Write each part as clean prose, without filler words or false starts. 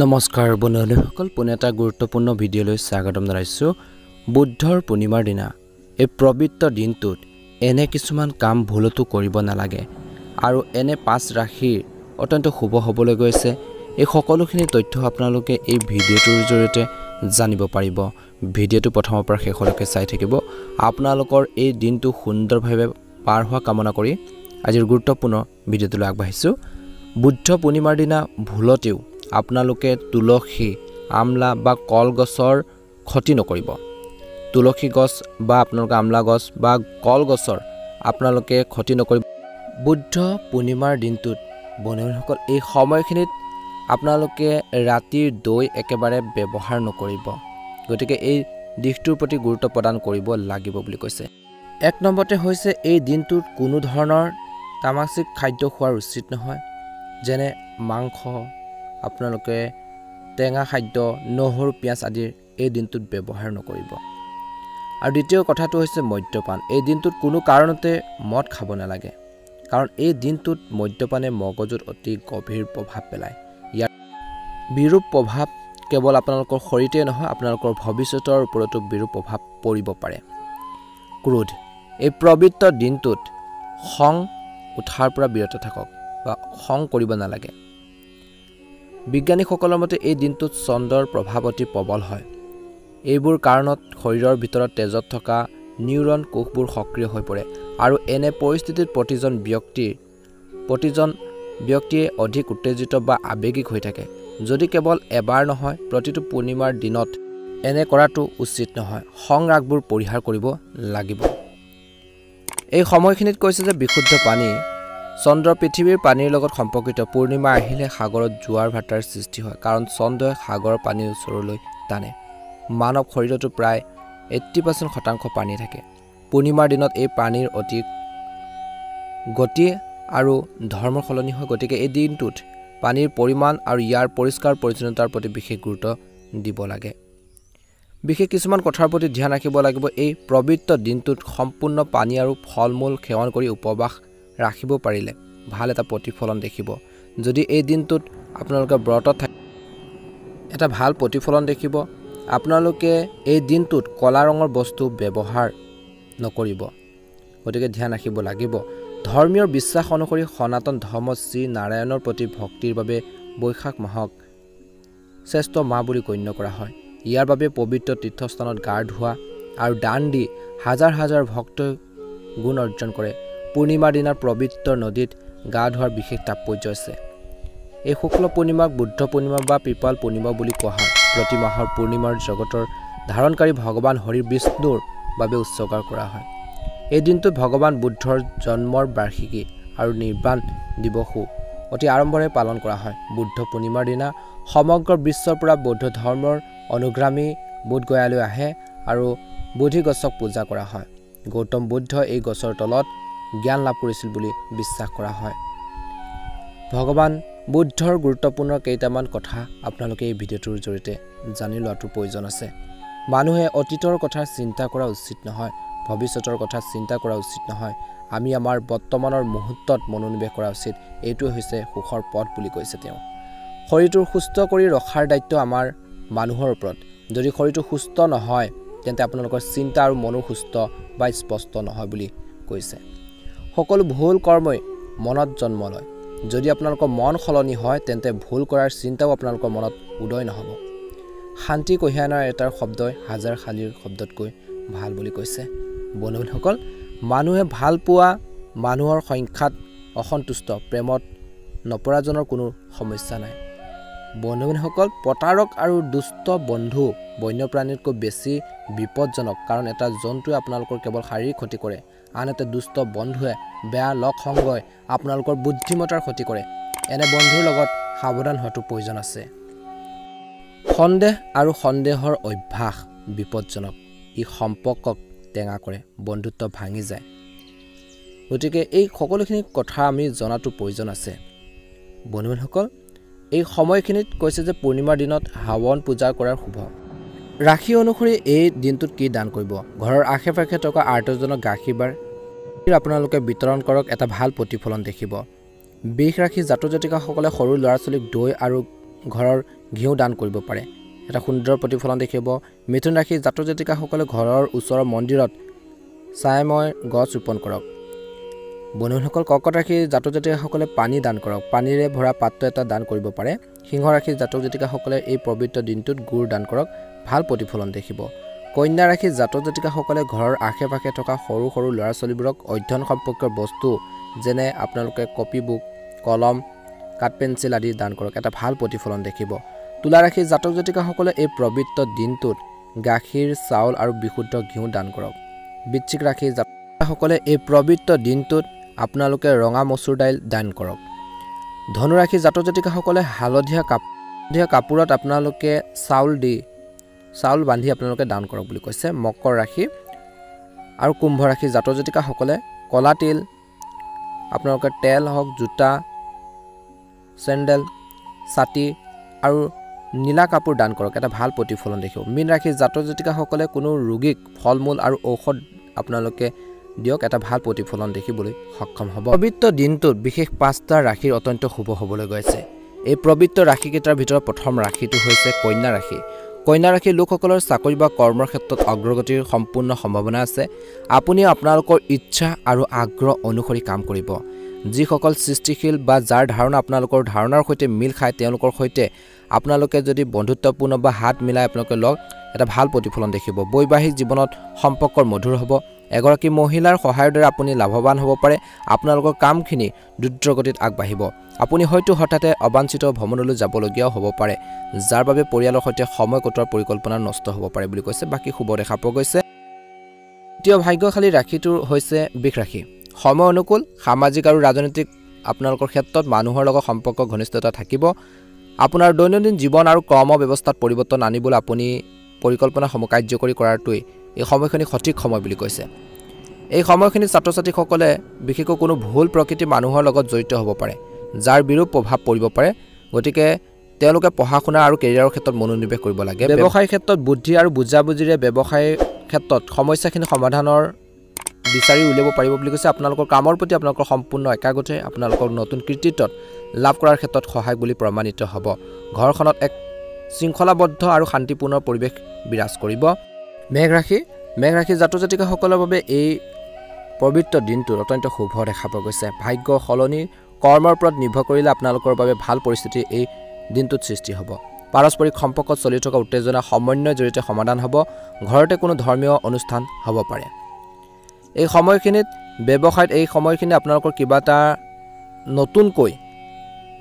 নমস্কাৰ বন্ধুসকল, পুনে এটা গুৰুত্বপূৰ্ণ ভিডিঅ'লৈ স্বাগতম জনাইছোঁ। বুদ্ধৰ পূৰ্ণিমাৰ দিনা এই পবিত্ৰ দিনটোত এনে কিছুমান কাম ভুলতো কৰিব নালাগে আৰু এনে 5 ৰাশিৰ অত্যন্ত শুভ হ'বলৈ গৈছে। এই সকলোখিনি তথ্য আপোনালোকে এই ভিডিঅ'টোৰ জৰিয়তে জানিব পাৰিব। ভিডিঅ'টো প্ৰথমৰ পৰা শেষলৈকে চাই থাকিব। আপোনালোকৰ এই দিনটো সুন্দৰভাৱে পাৰ হোৱা কামনা কৰি আজিৰ গুৰুত্বপূৰ্ণ ভিডিঅ'টোলৈ আগবাঢ়িছোঁ। বুদ্ধ পূৰ্ণিমাৰ দিনা ভুলতেও আপোনালোকে তুলসী, আমলা বা কলগছৰ ক্ষতি নকৰিব। তুলসী গছ বা আপোনালোকে আমলা গছ বা কলগছৰ আপোনালোকে ক্ষতি নকৰিব। বুদ্ধ পূৰ্ণিমাৰ দিনটোত বন্ধুসকল এই সময়খিনিত আপোনালোকে ৰাতিৰ দৈ একেবাৰে ব্যৱহাৰ নকৰিব। গতিকে এই দিশটোৰ প্ৰতি গুৰুত্ব প্ৰদান কৰিব লাগিব বুলি কৈছে। 1 নম্বৰতে হৈছে এই দিনটোত কোনো ধৰণৰ তামাচিক খাদ্য খোৱাৰ উচিত নহয়, যেনে মাংস, আপোনালোকে টেঙা খাদ্য, নহৰু, পিঁয়াজ আদিৰ এই দিনটোত ব্যৱহাৰ নকৰিব। আৰু দ্বিতীয় কথাটো হৈছে মদ্যপান। এই দিনটোত কোনো কাৰণতে মদ খাব নালাগে, কাৰণ এই দিনটোত মদ্যপানে মগজুত অতি গভীৰ প্ৰভাৱ পেলায়। ইয়াৰ বিৰূপ প্ৰভাৱ কেৱল আপোনালোকৰ শৰীৰতে নহয়, আপোনালোকৰ ভৱিষ্যতৰ ওপৰতো বিৰূপ প্ৰভাৱ পৰিব পাৰে। ক্ৰোধ, এই পবিত্ৰ দিনটোত খং উঠাৰ পৰা বিৰত থাকক বা খং কৰিব নালাগে। বিজ্ঞানীসকলৰ মতে এই দিনটোত চন্দ্ৰৰ প্ৰভাৱ অতি প্ৰবল হয়। এইবোৰ কাৰণত শৰীৰৰ ভিতৰত তেজত থকা নিউৰন কোষবোৰ সক্ৰিয় হৈ পৰে আৰু এনে পৰিস্থিতিত প্ৰতিজন ব্যক্তিয়ে অধিক উত্তেজিত বা আৱেগিক হৈ থাকে। যদি কেৱল এবাৰ নহয়, প্ৰতিটো পূৰ্ণিমাৰ দিনত এনে কৰাটো উচিত নহয়। খং ৰাগবোৰ পৰিহাৰ কৰিব লাগিব। এই সময়খিনিত কৈছে যে বিশুদ্ধ পানী, চন্দ্ৰ পৃথিৱীৰ পানীৰ লগত সম্পৰ্কিত। পূৰ্ণিমা আহিলে সাগৰত জোৱাৰ ভাটাৰ সৃষ্টি হয়, কাৰণ চন্দ্ৰই সাগৰৰ পানীৰ ওচৰলৈ টানে। মানৱ শৰীৰতো প্ৰায় 80% পানী থাকে। পূৰ্ণিমাৰ দিনত এই পানীৰ অতি গতি আৰু ধৰ্মৰ সলনি হয়। গতিকে এই দিনটোত পানীৰ পৰিমাণ আৰু ইয়াৰ পৰিষ্কাৰ পৰিচ্ছন্নতাৰ প্ৰতি বিশেষ গুৰুত্ব দিব লাগে। বিশেষ কিছুমান কথাৰ প্ৰতি ধ্যান ৰাখিব লাগিব। এই পবিত্ৰ দিনটোত সম্পূৰ্ণ পানী আৰু ফল মূল সেৱন কৰি উপবাস ৰাখিব পাৰিলে ভাল এটা প্ৰতিফলন দেখিব। যদি এই দিনটোত আপোনালোকে ব্ৰতত থাকে, এটা ভাল প্ৰতিফলন দেখিব। আপোনালোকে এই দিনটোত কলা ৰঙৰ বস্তু ব্যৱহাৰ নকৰিব, গতিকে ধ্যান ৰাখিব লাগিব। ধৰ্মীয় বিশ্বাস অনুসৰি সনাতন ধৰ্মত শ্ৰী নাৰায়ণৰ প্ৰতি ভক্তিৰ বাবে বৈশাখ মাহক শ্ৰেষ্ঠ মাহ বুলি গণ্য কৰা হয়। ইয়াৰ বাবে পবিত্ৰ তীৰ্থস্থানত গা ধোৱা আৰু দান দি হাজাৰ হাজাৰ ভক্তই গুণ অৰ্জন কৰে। পূৰ্ণিমাৰ দিনাৰ পবিত্ৰ নদীত গা ধোৱাৰ বিশেষ তাৎপৰ্য আছে। এই শুক্ল পূৰ্ণিমাক বুদ্ধ পূৰ্ণিমা বা পিপাল পূৰ্ণিমা বুলি কোৱা হয়। প্ৰতি মাহৰ পূৰ্ণিমাৰ জগতৰ ধাৰণকাৰী ভগৱান হৰি বিষ্ণুৰ বাবে উৎসৰ্গা কৰা হয়। এই দিনটোত ভগৱান বুদ্ধৰ জন্মৰ বাৰ্ষিকী আৰু নিৰ্বাণ দিৱসো অতি আড়ম্বৰে পালন কৰা হয়। বুদ্ধ পূৰ্ণিমাৰ দিনা সমগ্ৰ বিশ্বৰ পৰা বৌদ্ধ ধৰ্মৰ অনুগামী বুদ্ধগয়ালৈ আহে আৰু বোধি গছক পূজা কৰা হয়। গৌতম বুদ্ধ এই গছৰ তলত জ্ঞান লাভ কৰিছিল বুলি বিশ্বাস কৰা হয়। ভগৱান বুদ্ধৰ গুৰুত্বপূৰ্ণ কেইটামান কথা আপোনালোকে এই ভিডিঅ'টোৰ জৰিয়তে জানি লোৱাটো প্ৰয়োজন আছে। মানুহে অতীতৰ কথা চিন্তা কৰা উচিত নহয়, ভৱিষ্যতৰ কথা চিন্তা কৰা উচিত নহয়। আমি আমাৰ বৰ্তমানৰ মুহূৰ্তত মনোনিৱেশ কৰা উচিত। এইটোৱে হৈছে সুখৰ পথ বুলি কৈছে তেওঁ। শৰীৰটো সুস্থ কৰি ৰখাৰ দায়িত্ব আমাৰ মানুহৰ ওপৰত। যদি শৰীৰটো সুস্থ নহয়, তেন্তে আপোনালোকৰ চিন্তা আৰু মনো সুস্থ বা স্পষ্ট নহয় বুলি কৈছে। সকলো ভুল কৰ্মই মনত জন্ম লয়। যদি আপোনালোকৰ মন সলনি হয়, তেন্তে ভুল কৰাৰ চিন্তাও আপোনালোকৰ মনত উদয় নহ'ব। শান্তি কঢ়িয়াই অনাৰ এটাৰ শব্দই হাজাৰ শালীৰ শব্দতকৈ ভাল বুলি কৈছে। বন্ধুসকল, মানুহে ভাল পোৱা মানুহৰ সংখ্যাত অসন্তুষ্ট, প্ৰেমত নপৰাজনৰ কোনো সমস্যা নাই। বন্ধুসকল, প্ৰতাৰক আৰু দুষ্ট বন্ধু বন্যপ্ৰাণীতকৈ বেছি বিপদজনক, কাৰণ এটা জন্তুৱে আপোনালোকৰ কেৱল শাৰীৰিক ক্ষতি কৰে, আনহাতে দুষ্ট বন্ধুৱে বেয়া লগ সংগই আপোনালোকৰ বুদ্ধিমত্তাৰ ক্ষতি কৰে। এনে বন্ধুৰ লগত সাৱধান হোৱাটো প্ৰয়োজন আছে। সন্দেহ আৰু সন্দেহৰ অভ্যাস বিপদজনক। ই সম্পৰ্কক টেঙা কৰে, বন্ধুত্ব ভাঙি যায়। গতিকে এই সকলোখিনি কথা আমি জনাটো প্ৰয়োজন আছে। বন্ধুসকল, এই সময়খিনিত কৈছে যে পূৰ্ণিমাৰ দিনত হাৱন পূজা কৰাৰ শুভ। ৰাশি অনুসৰি এই দিনটোত কি দান কৰিব? ঘৰৰ আশে পাশে থকা আৰ্তজনক গাখীৰ আপোনালোকে বিতৰণ কৰক, এটা ভাল প্ৰতিফলন দেখিব। বিষ ৰাশি জাতক জাতিকাসকলে সৰু ল'ৰা ছোৱালীক দৈ আৰু ঘৰৰ ঘিউ দান কৰিব পাৰে এটা সুন্দৰ প্ৰতিফলন দেখিব মিথুন ৰাশি জাতক জাতিকাসকলে ঘৰৰ ওচৰৰ মন্দিৰত ছায়াময় গছ ৰোপণ কৰক বন্ধুসকল কৰ্কট ৰাশিৰ জাতক জাতিকাসকলে পানী দান কৰক পানীৰে ভৰা পাত্ৰ এটা দান কৰিব পাৰে সিংহ ৰাশিৰ জাতক জাতিকাসকলে এই পবিত্ৰ দিনটোত গুড় দান কৰক ভাল প্ৰতিফলন দেখিব কন্যা ৰাশিৰ জাতক জাতিকাসকলে ঘৰৰ আশে-পাশে থকা সৰু সৰু ল'ৰা ছোৱালীবোৰক অধ্যয়ন সম্পৰ্কীয় বস্তু যেনে আপোনালোকে কপি বুক কলম কাঠ পেন্সিল আদি দান কৰক এটা ভাল প্ৰতিফলন দেখিব তুলা ৰাশিৰ জাতক জাতিকাসকলে এই পবিত্ৰ দিনটোত গাখীৰ চাউল আৰু বিশুদ্ধ ঘিউ দান কৰক বৃশ্চিক ৰাশিৰ জাতকসকলে এই পবিত্ৰ দিনটোত আপোনালোকে ৰঙা মচুৰ দাইল দান কৰক ধনু ৰাশিৰ জাতক জাতিকাসকলে হালধীয়া কাপোৰত আপোনালোকে চাউল বান্ধি আপোনালোকে দান কৰক বুলি কৈছে মকৰ ৰাশি আৰু কুম্ভ ৰাশিৰ জাতক জাতিকাসকলে কলা তিল আপোনালোকে তেল হওক জোতা চেণ্ডেল ছাতি আৰু নীলা কাপোৰ দান কৰক এটা ভাল প্ৰতিফলন দেখিব মীন ৰাশিৰ জাতক জাতিকাসকলে কোনো ৰোগীক ফল-মূল আৰু ঔষধ আপোনালোকে দিয়ক এটা ভাল প্ৰতিফলন দেখিবলৈ সক্ষম হ'ব পবিত্ৰ দিনটোত বিশেষ 5টা ৰাশিৰ অত্যন্ত শুভ হ'বলৈ গৈছে এই পবিত্ৰ ৰাশিকেইটাৰ ভিতৰত প্ৰথম ৰাশিটো হৈছে কন্যা ৰাশি কন্যা ৰাশিৰ লোকসকলৰ চাকৰি বা কৰ্মৰ ক্ষেত্ৰত অগ্ৰগতিৰ সম্পূৰ্ণ সম্ভাৱনা আছে আপুনি আপোনালোকৰ ইচ্ছা আৰু আগ্ৰহ অনুসৰি কাম কৰিব যিসকল সৃষ্টিশীল বা যাৰ ধাৰণা আপোনালোকৰ ধাৰণাৰ সৈতে মিল খায় তেওঁলোকৰ সৈতে আপোনালোকে যদি বন্ধুত্বপূৰ্ণ বা হাত মিলাই আপোনালোকে লগ এটা ভাল প্ৰতিফলন দেখিব বৈবাহিক জীৱনত সম্পৰ্কৰ মধুৰ হ'ব এগৰাকী মহিলাৰ সহায়ৰ দ্বাৰা আপুনি লাভৱান হ'ব পাৰে আপোনালোকৰ কামখিনি দ্ৰুতগতিত আগবাঢ়িব আপুনি হয়তো হঠাতে অবাঞ্ছিত ভ্ৰমণলৈ যাবলগীয়াও হ'ব পাৰে যাৰ বাবে পৰিয়ালৰ সৈতে সময় কটোৱাৰ পৰিকল্পনা নষ্ট হ'ব পাৰে বুলি কৈছে বাকি শুভ দেখা পোৱা গৈছে দ্বিতীয় ভাগ্যশালী ৰাশিটো হৈছে বৃষ ৰাশি সময় অনুকূল সামাজিক আৰু ৰাজনৈতিক আপোনালোকৰ ক্ষেত্ৰত মানুহৰ লগত সম্পৰ্ক ঘনিষ্ঠতা থাকিব আপোনাৰ দৈনন্দিন জীৱন আৰু কৰ্ম ব্যৱস্থাত পৰিৱৰ্তন আনিবলৈ আপুনি পৰিকল্পনাসমূহ কাৰ্যকৰী কৰাটোই এই সময়খিনি সঠিক সময় বুলি কৈছে এই সময়খিনি ছাত্ৰ-ছাত্ৰীসকলে বিশেষকৈ কোনো ভুল প্ৰকৃতি মানুহৰ লগত জড়িত হ'ব পাৰে যাৰ বিৰূপ প্ৰভাৱ পৰিব পাৰে গতিকে তেওঁলোকে পঢ়া-শুনা আৰু কেৰিয়াৰৰ ক্ষেত্ৰত মনোনিৱেশ কৰিব লাগে ব্যৱসায়ৰ ক্ষেত্ৰত বুদ্ধি আৰু বুজাবুজিৰে ব্যৱসায়ৰ ক্ষেত্ৰত সমস্যাখিনি সমাধানৰ বিচাৰি উলিয়াব পাৰিব বুলি কৈছে আপোনালোকৰ কামৰ প্ৰতি আপোনালোকৰ সম্পূৰ্ণ একাগ্ৰতাৰে আপোনালোকৰ নতুন কৃতিত্বত লাভ কৰাৰ ক্ষেত্ৰত সহায় বুলি প্ৰমাণিত হ'ব ঘৰখনত এক শৃংখলাবদ্ধ আৰু শান্তিপূৰ্ণ পৰিৱেশ বিৰাজ কৰিব মেঘ ৰাশি জাতক জাতিকাসকলৰ বাবে এই পবিত্ৰ দিনটো অত্যন্ত শুভ দেখা পোৱা গৈছে ভাগ্য সলনি কৰ্মৰ ওপৰত নিৰ্ভৰ কৰিলে আপোনালোকৰ বাবে ভাল পৰিস্থিতি এই দিনটোত সৃষ্টি হ'ব পাৰস্পৰিক সম্পৰ্কত চলি থকা উত্তেজনা সমন্বয়ৰ জৰিয়তে সমাধান হ'ব ঘৰতে কোনো ধৰ্মীয় অনুষ্ঠান হ'ব পাৰে এই সময়খিনিত ব্যৱসায়ত এই সময়খিনি আপোনালোকৰ কিবা এটা নতুনকৈ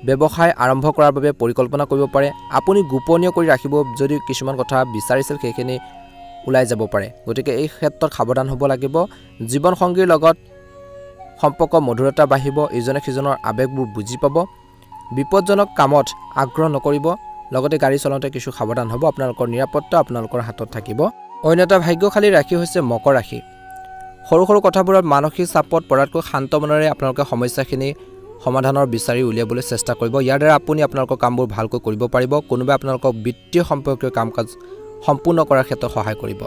ব্যৱসায় আৰম্ভ কৰাৰ বাবে পৰিকল্পনা কৰিব পাৰে আপুনি গোপনীয় কৰি ৰাখিব যদি কিছুমান কথা বিচাৰিছিল সেইখিনি ওলাই যাব পাৰে গতিকে এই ক্ষেত্ৰত সাৱধান হ'ব লাগিব জীৱন সংগীৰ লগত সম্পৰ্ক মধুৰতা বাঢ়িব ইজনে সিজনৰ আবেগবোৰ বুজি পাব বিপদজনক কামত আগ্ৰহ নকৰিব লগতে গাড়ী চলাওঁতে কিছু সাৱধান হ'ব আপোনালোকৰ নিৰাপত্তা আপোনালোকৰ হাতত থাকিব অন্য এটা ভাগ্যশালী ৰাশি হৈছে মকৰ ৰাশি সৰু সৰু কথাবোৰত মানসিক চাপত পৰাতকৈ শান্ত মনেৰে আপোনালোকে সমস্যাখিনি সমাধানৰ বিচাৰি উলিয়াবলৈ চেষ্টা কৰিব ইয়াৰ দ্বাৰা আপুনি আপোনালোকৰ কামবোৰ ভালকৈ কৰিব পাৰিব কোনোবা আপোনালোকক বিত্তীয় সম্পৰ্কীয় কাম-কাজ সম্পূৰ্ণ কৰাৰ ক্ষেত্ৰত সহায় কৰিব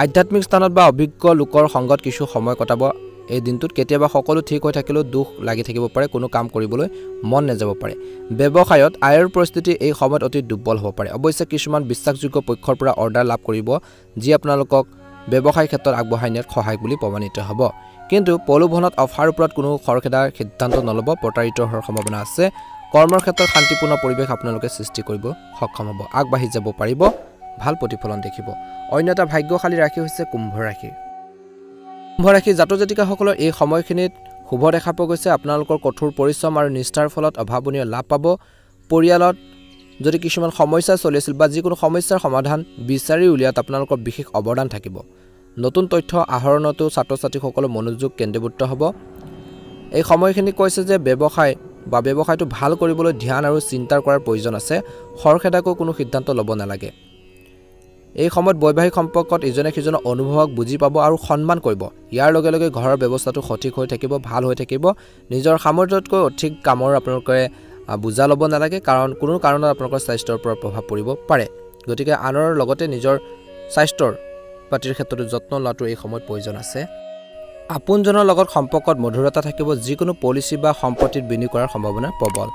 আধ্যাত্মিক স্থানত বা অভিজ্ঞ লোকৰ সংগত কিছু সময় কটাব এই দিনটোত কেতিয়াবা সকলো ঠিক হৈ থাকিলেও দুখ লাগি থাকিব পাৰে কোনো কাম কৰিবলৈ মন নাযাব পাৰে ব্যৱসায়ত আয়ৰ পৰিস্থিতি এই সময়ত অতি দুৰ্বল হ'ব পাৰে অৱশ্যে কিছুমান বিশ্বাসযোগ্য পক্ষৰ পৰা অৰ্ডাৰ লাভ কৰিব যি আপোনালোকক ব্যৱসায় ক্ষেত্ৰত আগবঢ়াই নিয়াত সহায় বুলি প্ৰমাণিত হ'ব কিন্তু প্ৰলোভনত অফাৰ ওপৰত কোনো খৰখেদাৰ সিদ্ধান্ত নল'ব প্ৰতাৰিত হোৱাৰ সম্ভাৱনা আছে কৰ্মৰ ক্ষেত্ৰত শান্তিপূৰ্ণ পৰিৱেশ আপোনালোকে সৃষ্টি কৰিব সক্ষম হ'ব আগবাঢ়ি যাব পাৰিব ভাল প্ৰতিফলন দেখিব অন্য এটা ভাগ্যশালী ৰাশি হৈছে কুম্ভ ৰাশি জাতক জাতিকাসকলৰ এই সময়খিনিত শুভ দেখা পোৱা গৈছে আপোনালোকৰ কঠোৰ পৰিশ্ৰম আৰু নিষ্ঠাৰ ফলত অভাৱনীয় লাভ পাব পৰিয়ালত যদি কিছুমান সমস্যা চলি আছিল বা যিকোনো সমস্যাৰ সমাধান বিচাৰি উলিয়াত আপোনালোকৰ বিশেষ অৱদান থাকিব নতুন তথ্য আহৰণতো ছাত্ৰ-ছাত্ৰীসকলৰ মনোযোগ কেন্দ্ৰীভূত হ'ব এই সময়খিনি কৈছে যে ব্যৱসায়টো ভাল কৰিবলৈ ধ্যান আৰু চিন্তা কৰাৰ প্ৰয়োজন আছে খৰখেদাকৈ কোনো সিদ্ধান্ত ল'ব নালাগে এই সময়ত বৈবাহিক সম্পৰ্কত ইজনে সিজনৰ অনুভৱক বুজি পাব আৰু সন্মান কৰিব ইয়াৰ লগে লগে ঘৰৰ ব্যৱস্থাটো সঠিক হৈ থাকিব ভাল হৈ থাকিব নিজৰ সামৰ্থ্যতকৈ অধিক কামৰ আপোনালোকে বুজা ল'ব নালাগে কাৰণ কোনো কাৰণত আপোনালোকৰ স্বাস্থ্যৰ ওপৰত প্ৰভাৱ পৰিব পাৰে গতিকে আনৰ লগতে নিজৰ স্বাস্থ্যৰ পাতিৰ ক্ষেত্ৰতো যত্ন লোৱাটো এই সময়ত প্ৰয়োজন আছে আপোনজনৰ লগত সম্পৰ্কত মধুৰতা থাকিব যিকোনো পলিচি বা সম্পত্তিত বিনিয়োগ কৰাৰ সম্ভাৱনা প্ৰবল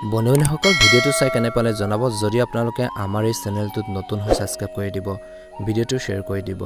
বন্ধু-বান্ধৱীসকল ভিডিঅ'টো চাই কেনে পালে জনাব যদি আপোনালোকে আমাৰ এই চেনেলটোত নতুন হৈ সাবস্ক্ৰাইব কৰি দিব ভিডিঅ'টো শ্বেয়াৰ কৰি দিব